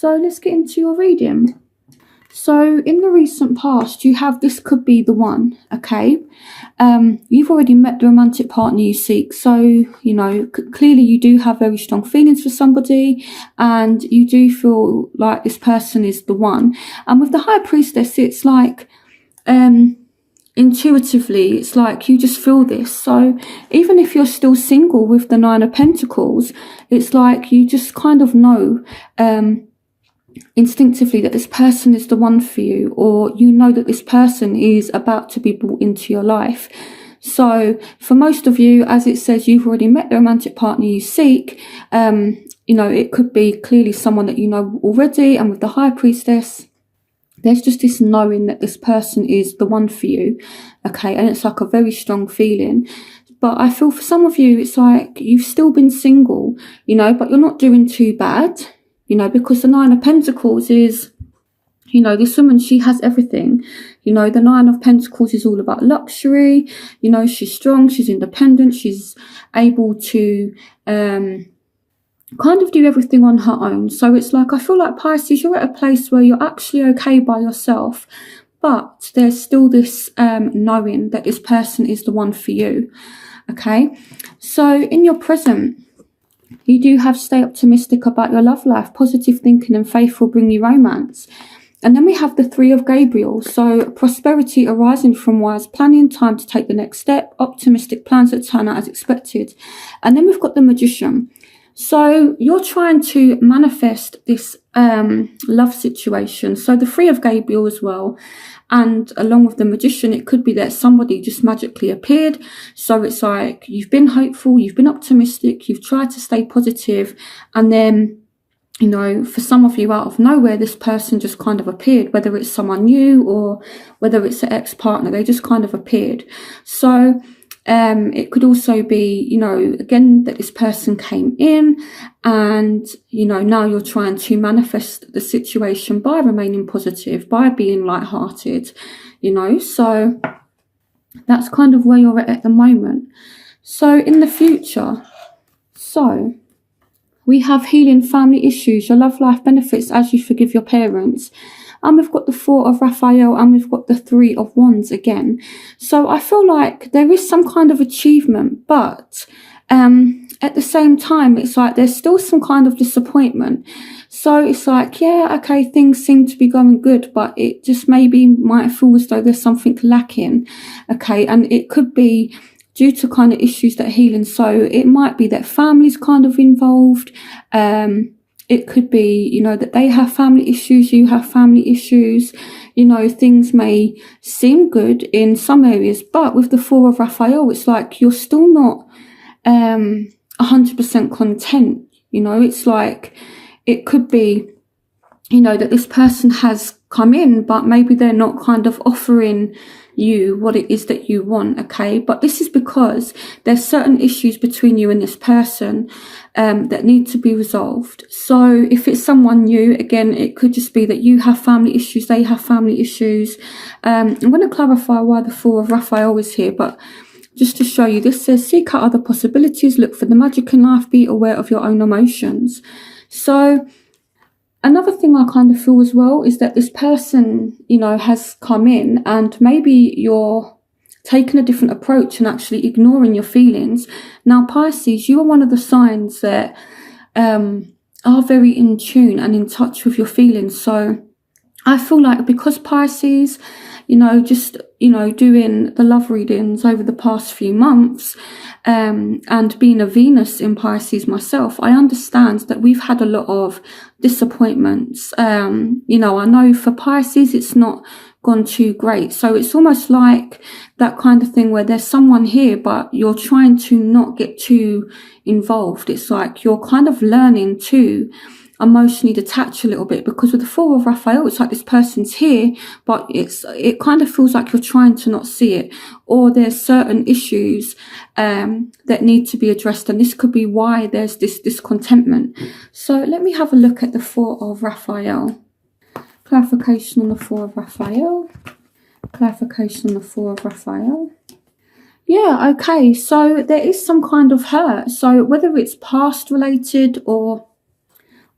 So let's get into your reading. So in the recent past, you have this could be the one, okay? You've already met the romantic partner you seek. So, you know, clearly you do have very strong feelings for somebody and you do feel like this person is the one. And with the High Priestess, it's like, intuitively, it's like you just feel this. So even if you're still single with the Nine of Pentacles, it's like you just kind of know, instinctively that this person is the one for you, or you know that this person is about to be brought into your life. So for most of you, as it says, you've already met the romantic partner you seek. You know, it could be clearly someone that you know already, and with the High Priestess, there's just this knowing that this person is the one for you, okay? And it's like a very strong feeling. But I feel for some of you, it's like you've still been single, you know, but you're not doing too bad. You know, because the Nine of Pentacles is, you know, this woman, she has everything. You know, the Nine of Pentacles is all about luxury. You know, she's strong, she's independent, she's able to kind of do everything on her own. So it's like, I feel like Pisces, you're at a place where you're actually okay by yourself. But there's still this knowing that this person is the one for you. Okay, so in your present, you do have stay optimistic about your love life. Positive thinking and faith will bring you romance. And then we have the Three of Gabriel. So prosperity arising from wise planning, time to take the next step, optimistic plans that turn out as expected. And then we've got the Magician. So you're trying to manifest this love situation. So the Three of Gabriel as well. And along with the Magician, it could be that somebody just magically appeared. So it's like you've been hopeful, you've been optimistic, you've tried to stay positive, and then, you know, for some of you out of nowhere, this person just kind of appeared, whether it's someone new or whether it's an ex-partner, they just kind of appeared. So it could also be, you know, again, that this person came in and, you know, now you're trying to manifest the situation by remaining positive, by being lighthearted, you know. So that's kind of where you're at the moment. So in the future, so we have healing family issues, your love life benefits as you forgive your parents. And we've got the Four of Raphael and we've got the Three of Wands again. So I feel like there is some kind of achievement, but at the same time, it's like there's still some kind of disappointment. So it's like, yeah, okay, things seem to be going good, but it just maybe might feel as though there's something lacking. Okay, and it could be due to kind of issues that are healing. So it might be that family's kind of involved. It could be, you know, that they have family issues, you have family issues. You know, things may seem good in some areas, but with the Four of Raphael, it's like you're still not 100% content. You know, it's like it could be, you know, that this person has come in, but maybe they're not kind of offering you what it is that you want, okay? But this is because there's certain issues between you and this person that need to be resolved. So if it's someone new, again, it could just be that you have family issues, they have family issues. I'm going to clarify why the Four of Raphael is here, but just to show you, this says, seek out other possibilities, look for the magic in life, be aware of your own emotions. So another thing I kind of feel as well is that this person, you know, has come in and maybe you're taking a different approach and actually ignoring your feelings. Now, Pisces, you are one of the signs that are very in tune and in touch with your feelings. So I feel like because Pisces, you know, just, you know, doing the love readings over the past few months, and being a Venus in Pisces myself, I understand that we've had a lot of disappointments. You know, I know for Pisces, it's not gone too great. So it's almost like that kind of thing where there's someone here, but you're trying to not get too involved. It's like you're kind of learning to emotionally detach a little bit, because with the Four of Raphael, it's like this person's here, but it kind of feels like you're trying to not see it, or there's certain issues that need to be addressed, and this could be why there's this discontentment. So let me have a look at the Four of Raphael. Clarification on the Four of Raphael. Clarification on the Four of Raphael. Yeah, okay, so there is some kind of hurt. So whether it's past related or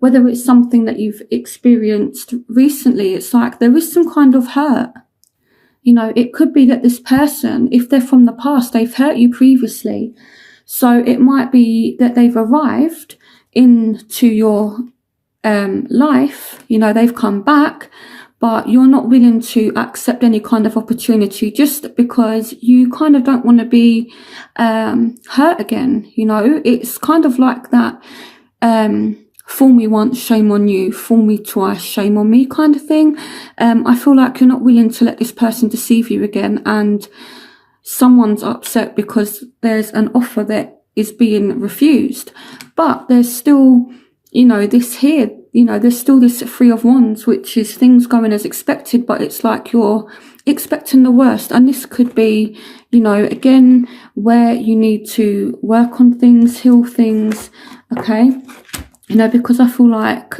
whether it's something that you've experienced recently, it's like there is some kind of hurt. You know, it could be that this person, if they're from the past, they've hurt you previously. So it might be that they've arrived into your life, you know, they've come back, but you're not willing to accept any kind of opportunity just because you kind of don't want to be hurt again. You know, it's kind of like that fool me once, shame on you, fool me twice, shame on me kind of thing. I feel like you're not willing to let this person deceive you again, and someone's upset because there's an offer that is being refused. But there's still, you know, this here, you know, there's still this Three of Wands, which is things going as expected, but it's like you're expecting the worst. And this could be, you know, again, where you need to work on things, heal things, okay? You know, because I feel like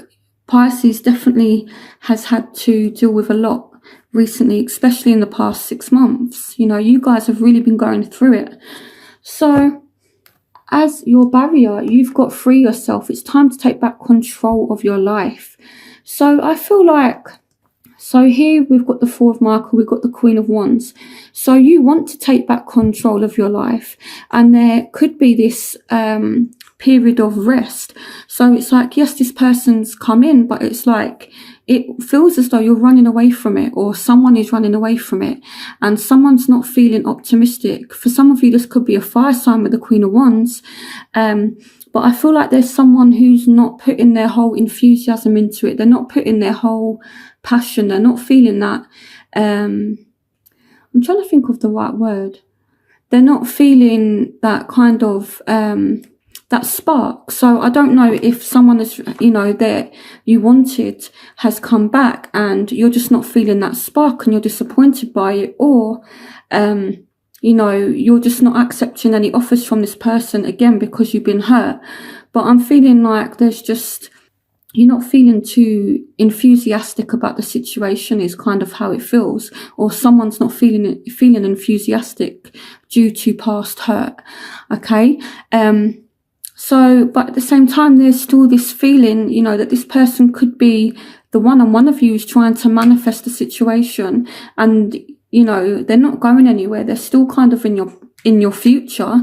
Pisces definitely has had to deal with a lot recently, especially in the past 6 months. You know, you guys have really been going through it. So as your barrier, you've got free yourself. It's time to take back control of your life. So I feel like, so here we've got the Four of Michael, we've got the Queen of Wands. So you want to take back control of your life, and there could be this period of rest. So it's like, yes, this person's come in, but it's like, it feels as though you're running away from it, or someone is running away from it, and someone's not feeling optimistic. For some of you, this could be a fire sign with the Queen of Wands. But I feel like there's someone who's not putting their whole enthusiasm into it. They're not putting their whole passion. They're not feeling that. I'm trying to think of the right word. They're not feeling that kind of that spark. So I don't know if someone is, you know, that you wanted has come back and you're just not feeling that spark and you're disappointed by it, or you know, you're just not accepting any offers from this person again because you've been hurt. But I'm feeling like there's just, you're not feeling too enthusiastic about the situation is kind of how it feels, or someone's not feeling enthusiastic due to past hurt. Okay. So, but at the same time, there's still this feeling, you know, that this person could be the one, and one of you is trying to manifest the situation, and, you know, they're not going anywhere. They're still kind of in your future,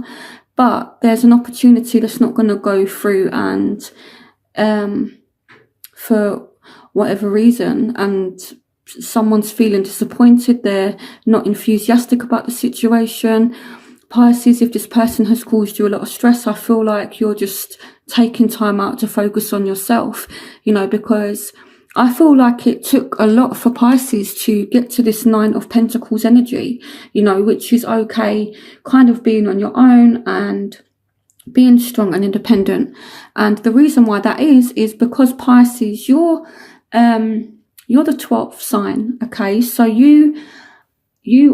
but there's an opportunity that's not going to go through, and for whatever reason, and someone's feeling disappointed. They're not enthusiastic about the situation. Pisces, if this person has caused you a lot of stress, I feel like you're just taking time out to focus on yourself, you know, because I feel like it took a lot for Pisces to get to this Nine of Pentacles energy, you know, which is okay, kind of being on your own and being strong and independent. And the reason why that is because Pisces, you're the 12th sign, okay? So you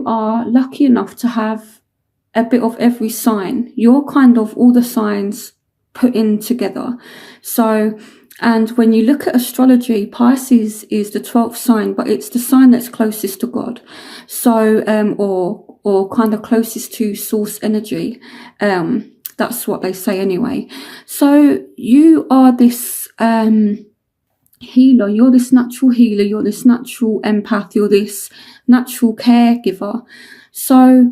are lucky enough to have a bit of every sign. You're kind of all the signs put in together. So, and when you look at astrology, Pisces is the 12th sign, but it's the sign that's closest to God. So, or kind of closest to source energy. That's what they say anyway. So you are this healer. You're this natural healer. You're this natural empath. You're this natural caregiver. So,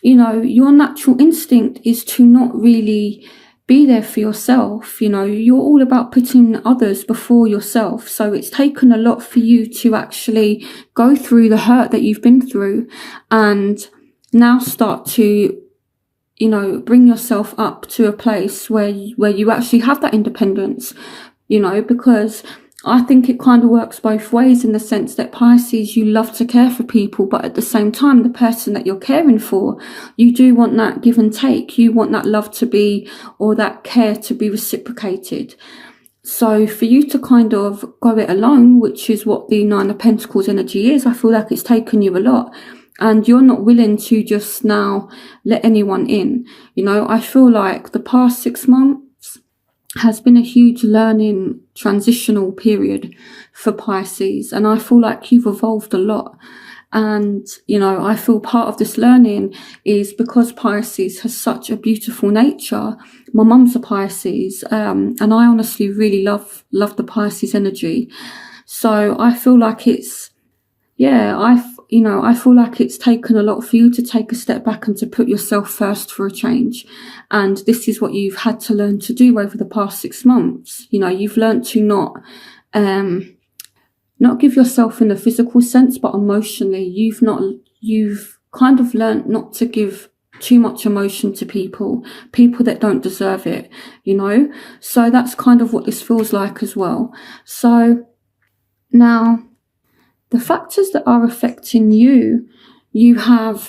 you know, your natural instinct is to not really be there for yourself. You know, you're all about putting others before yourself. So it's taken a lot for you to actually go through the hurt that you've been through and now start to, you know, bring yourself up to a place where you actually have that independence, you know, because I think it kind of works both ways in the sense that Pisces, you love to care for people, but at the same time, the person that you're caring for, you do want that give and take. You want that love to be, or that care to be reciprocated. So for you to kind of go it alone, which is what the Nine of Pentacles energy is, I feel like it's taken you a lot. And you're not willing to just now let anyone in. You know, I feel like the past 6 months has been a huge learning transitional period for Pisces. And I feel like you've evolved a lot. And, I feel part of this learning is because Pisces has such a beautiful nature. My mum's a Pisces, and I honestly really love the Pisces energy. So I feel like it's, I feel like it's taken a lot for you to take a step back and to put yourself first for a change. And this is what you've had to learn to do over the past 6 months. You've learned to not give yourself in a physical sense, but emotionally. You've kind of learned not to give too much emotion to people that don't deserve it, So that's kind of what this feels like as well. So now, the factors that are affecting you, it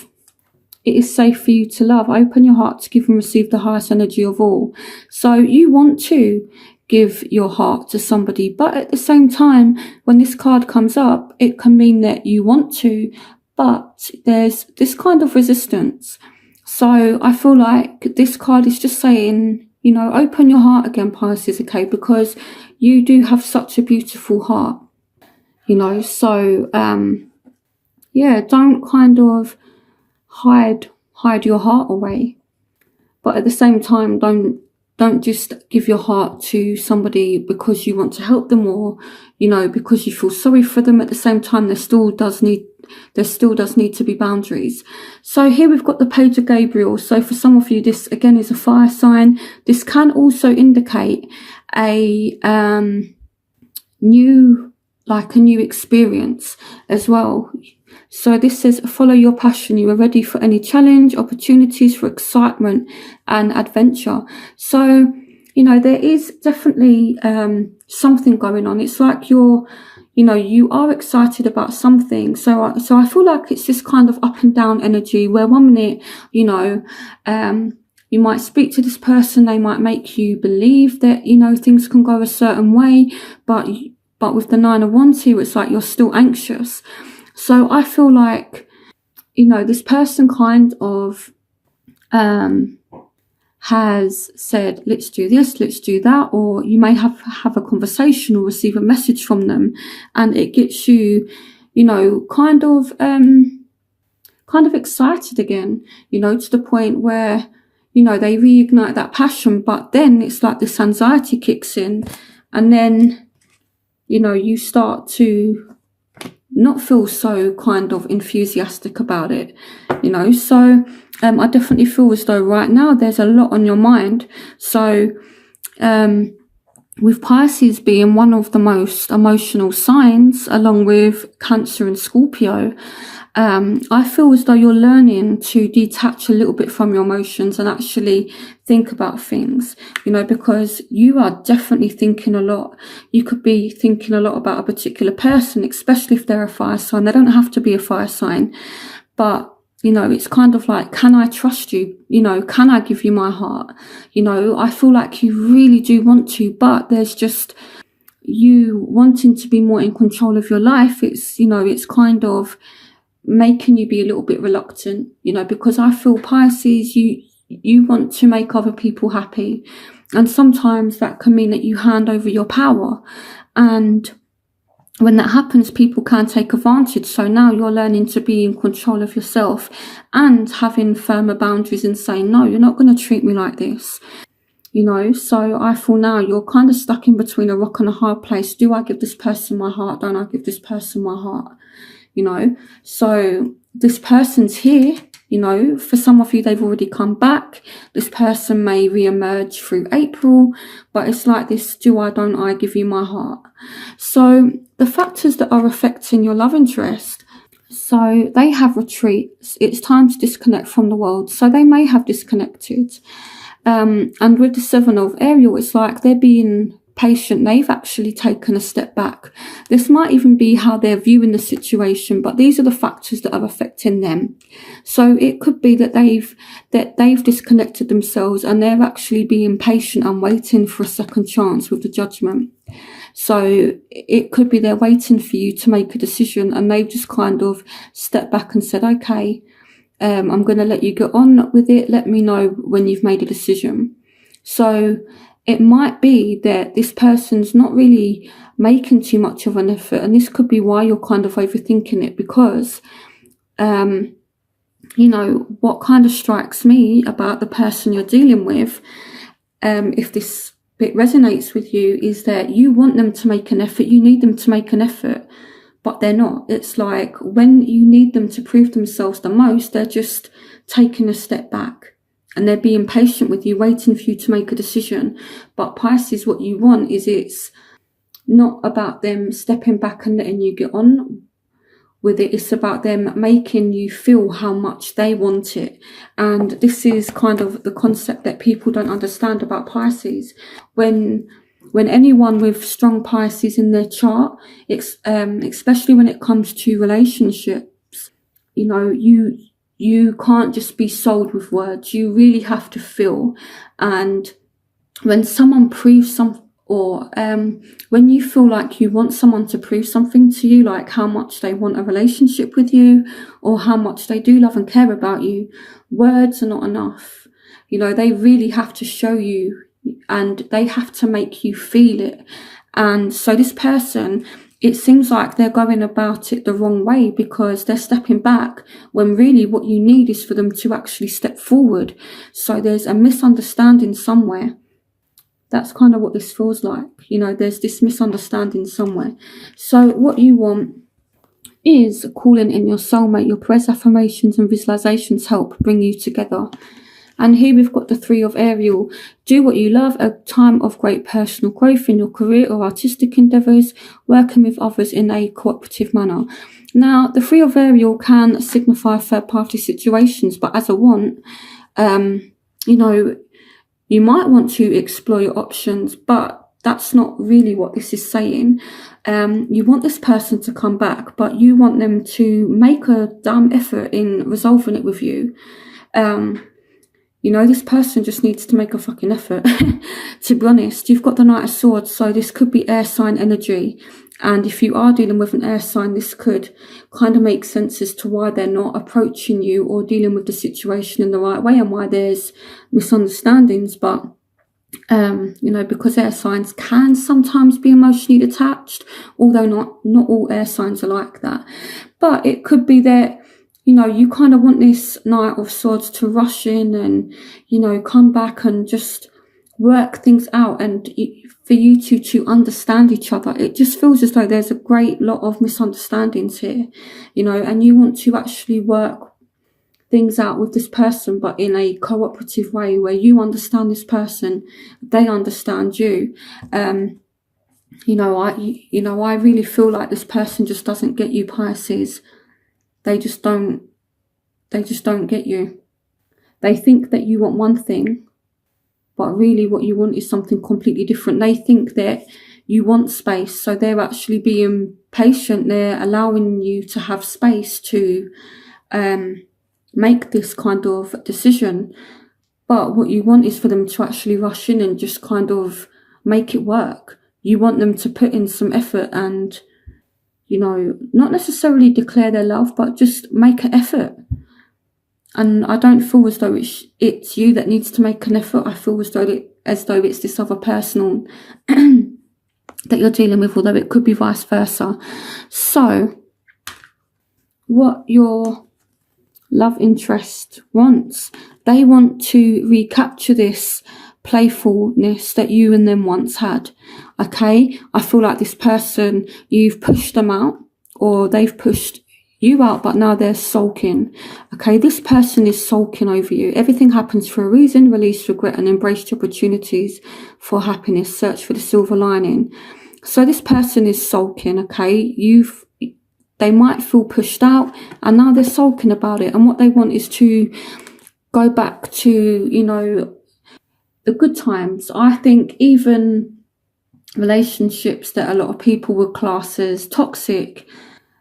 is safe for you to love. Open your heart to give and receive the highest energy of all. So you want to give your heart to somebody, but at the same time, when this card comes up, it can mean that you want to, but there's this kind of resistance. So I feel like this card is just saying, open your heart again, Pisces, okay? Because you do have such a beautiful heart. So, don't kind of hide your heart away. But at the same time, don't just give your heart to somebody because you want to help them or, because you feel sorry for them. At the same time, there still does need to be boundaries. So here we've got the Page of Gabriel. So for some of you, this again is a fire sign. This can also indicate a new experience as well. So this says, follow your passion. You are ready for any challenge, opportunities for excitement and adventure. So, there is definitely something going on. It's like you are excited about something. So I feel like it's this kind of up and down energy where 1 minute, you might speak to this person. They might make you believe that, things can go a certain way, but with the 9 of Wands here, it's like you're still anxious. So I feel like, this person kind of has said, let's do this, let's do that, or you may have a conversation or receive a message from them, and it gets you, kind of excited again, to the point where, they reignite that passion, but then it's like this anxiety kicks in, and then you start to not feel so kind of enthusiastic about it, So I definitely feel as though right now there's a lot on your mind. So with Pisces being one of the most emotional signs, along with Cancer and Scorpio, I feel as though you're learning to detach a little bit from your emotions and actually think about things, because you are definitely thinking a lot. You could be thinking a lot about a particular person, especially if they're a fire sign. They don't have to be a fire sign, but it's kind of like, can I trust you? Can I give you my heart? I feel like you really do want to, but there's just you wanting to be more in control of your life. It's, it's kind of making you be a little bit reluctant, because I feel Pisces, you want to make other people happy. And sometimes that can mean that you hand over your power. And when that happens, people can take advantage. So now you're learning to be in control of yourself and having firmer boundaries and saying, no, you're not going to treat me like this. So I feel now you're kind of stuck in between a rock and a hard place. Do I give this person my heart? Don't I give this person my heart? So this person's here, for some of you, they've already come back. This person may re-emerge through April, but it's like this, do I, don't I, give you my heart? So the factors that are affecting your love interest, so they have retreats. It's time to disconnect from the world. So they may have disconnected. And with the 7 of Ariel, it's like they're being patient. They've actually taken a step back. This might even be how they're viewing the situation, but these are the factors that are affecting them. So it could be that they've disconnected themselves and they're actually being patient and waiting for a second chance with the Judgment. So it could be they're waiting for you to make a decision, and they've just kind of stepped back and said, okay, I'm going to let you get on with it. Let me know when you've made a decision. So it might be that this person's not really making too much of an effort, and this could be why you're kind of overthinking it, because What kind of strikes me about the person you're dealing with, if this bit resonates with you, is that you want them to make an effort, you need them to make an effort, but they're not. It's like when you need them to prove themselves the most, they're just taking a step back and they're being patient with you, waiting for you to make a decision. But Pisces, what you want is, it's not about them stepping back and letting you get on with it. It's about them making you feel how much they want it. And this is kind of the concept that people don't understand about Pisces. When anyone with strong Pisces in their chart, especially when it comes to relationships, you can't just be sold with words. You really have to feel. And when someone proves something, or when you feel like you want someone to prove something to you, like how much they want a relationship with you or how much they do love and care about you, words are not enough. They really have to show you, and they have to make you feel it. And so this person, it seems like they're going about it the wrong way, because they're stepping back when really what you need is for them to actually step forward. So there's a misunderstanding somewhere. That's kind of what this feels like. There's this misunderstanding somewhere. So what you want is calling in your soulmate. Your prayers, affirmations and visualizations help bring you together. And here we've got the Three of Ariel. Do what you love, a time of great personal growth in your career or artistic endeavours, working with others in a cooperative manner. Now, the Three of Ariel can signify third-party situations, but as a want, you might want to explore your options, but that's not really what this is saying. You want this person to come back, but you want them to make a damn effort in resolving it with you. This person just needs to make a fucking effort. To be honest, you've got the Knight of Swords, so this could be air sign energy. And if you are dealing with an air sign, this could kind of make sense as to why they're not approaching you or dealing with the situation in the right way, and why there's misunderstandings. But, because air signs can sometimes be emotionally detached, although not all air signs are like that. But it could be that, you kind of want this Knight of Swords to rush in and, come back and just work things out, and for you to understand each other. It just feels as though there's a great lot of misunderstandings here, and you want to actually work things out with this person, but in a cooperative way where you understand this person, they understand you. I really feel like this person just doesn't get you, Pisces. They just don't get you. They think that you want one thing, but really what you want is something completely different. They think that you want space, so they're actually being patient. They're allowing you to have space to make this kind of decision. But what you want is for them to actually rush in and just kind of make it work. You want them to put in some effort and, not necessarily declare their love, but just make an effort. And I don't feel as though it's you that needs to make an effort. I feel as though it's this other person that you're dealing with, although it could be vice versa. So, what your love interest wants, they want to recapture this playfulness that you and them once had. Okay? I feel like this person, you've pushed them out, or they've pushed you out, but now they're sulking. Okay, this person is sulking over you. Everything happens for a reason. Release regret and embrace the opportunities for happiness. Search for the silver lining. So this person is sulking. Okay, they might feel pushed out, and now they're sulking about it. And what they want is to go back to, the good times. I think even relationships that a lot of people would class as toxic,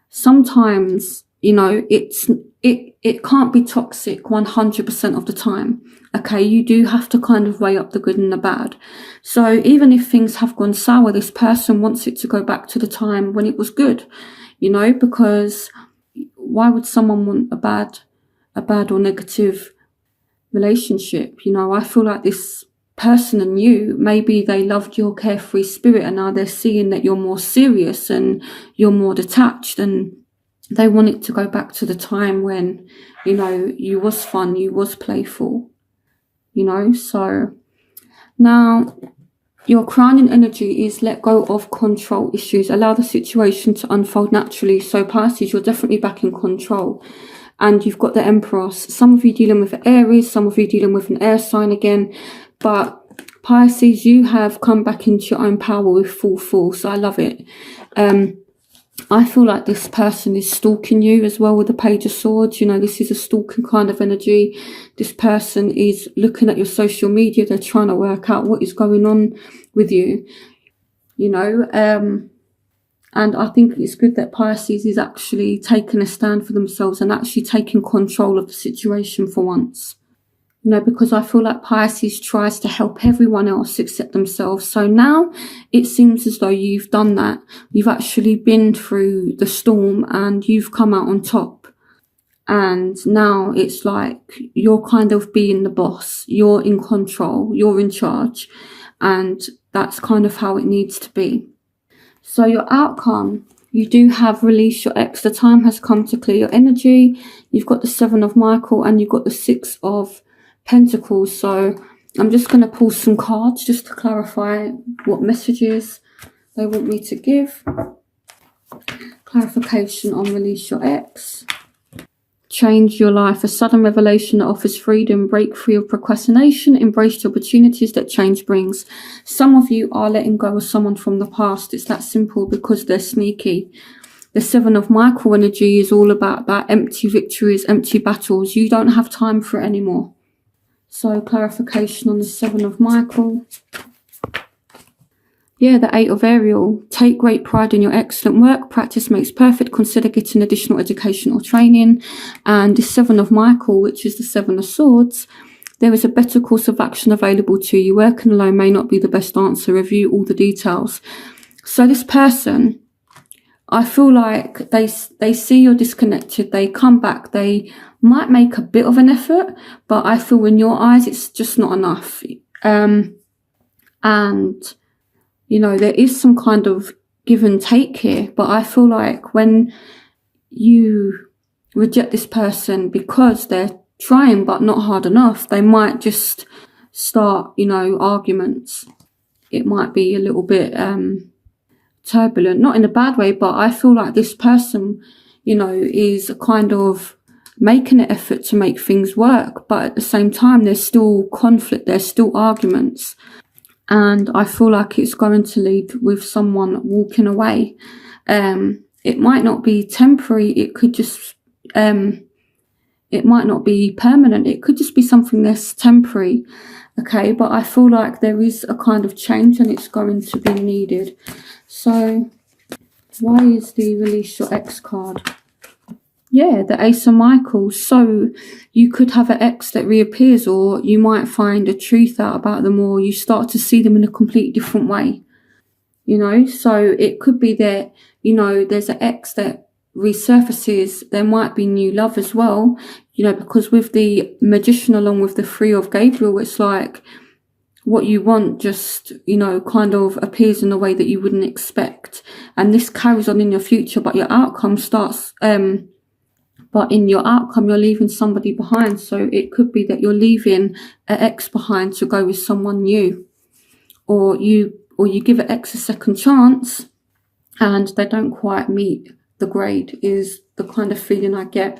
sometimes, it can't be toxic 100% of the time. Okay, you do have to kind of weigh up the good and the bad. So even if things have gone sour, this person wants it to go back to the time when it was good, because why would someone want a bad or negative relationship? I feel like this person and you, maybe they loved your carefree spirit, and now they're seeing that you're more serious and you're more detached, and They want it to go back to the time when, you know, you was fun, you was playful, you know. So now your crowning energy is let go of control issues. Allow the situation to unfold naturally. So Pisces, you're definitely back in control. And you've got the Empress. Some of you dealing with Aries, some of you dealing with an air sign again. But Pisces, you have come back into your own power with full force. I love it. I feel like this person is stalking you as well with the Page of Swords. You know, this is a stalking kind of energy. This person is looking at your social media. They're trying to work out what is going on with you, you know. And I think it's good that Pisces is actually taking a stand for themselves and actually taking control of the situation for once. You know, because I feel like Pisces tries to help everyone else except themselves. So now it seems as though you've done that. You've actually been through the storm and you've come out on top. And now it's like you're kind of being the boss. You're in control. You're in charge. And that's kind of how it needs to be. So your outcome, you do have release your ex. The time has come to clear your energy. You've got the 7 of Michael and you've got the 6 of Pentacles. So I'm just going to pull some cards just to clarify what messages they want me to give. Clarification on release your ex. Change your life. A sudden revelation that offers freedom. Break free of procrastination. Embrace the opportunities that change brings. Some of you are letting go of someone from the past. It's that simple because they're sneaky. The 7 of Michael energy is all about that empty victories, empty battles. You don't have time for it anymore. So clarification on the 7 of Michael. Yeah, the 8 of Ariel. Take great pride in your excellent work. Practice makes perfect. Consider getting additional education or training. And the 7 of Michael, which is the 7 of Swords. There is a better course of action available to you. Working alone may not be the best answer. Review all the details. So this person, I feel like they see you're disconnected. They come back. They might make a bit of an effort, but I feel in your eyes it's just not enough. And, you know, there is some kind of give and take here, but I feel like when you reject this person because they're trying but not hard enough, they might just start, you know, arguments. It might be a little bit turbulent, not in a bad way, but I feel like this person, you know, is kind of making an effort to make things work, but at the same time there's still conflict, there's still arguments, and I feel like it's going to lead with someone walking away. It might not be temporary, it could just it might not be permanent, it could just be something that's temporary, okay, but I feel like there is a kind of change and it's going to be needed. So why is the release your ex card? Yeah, the Ace of Michael. So you could have an ex that reappears, or you might find a truth out about them, or you start to see them in a completely different way, you know. So it could be that, you know, there's an ex that resurfaces. There might be new love as well, you know, because with the Magician along with the 3 of Gabriel, it's like what you want just, you know, kind of appears in a way that you wouldn't expect. And this carries on in your future, but your outcome starts, but in your outcome, you're leaving somebody behind. So it could be that you're leaving an ex behind to go with someone new, or you give an ex a second chance and they don't quite meet the grade, is the kind of feeling I get.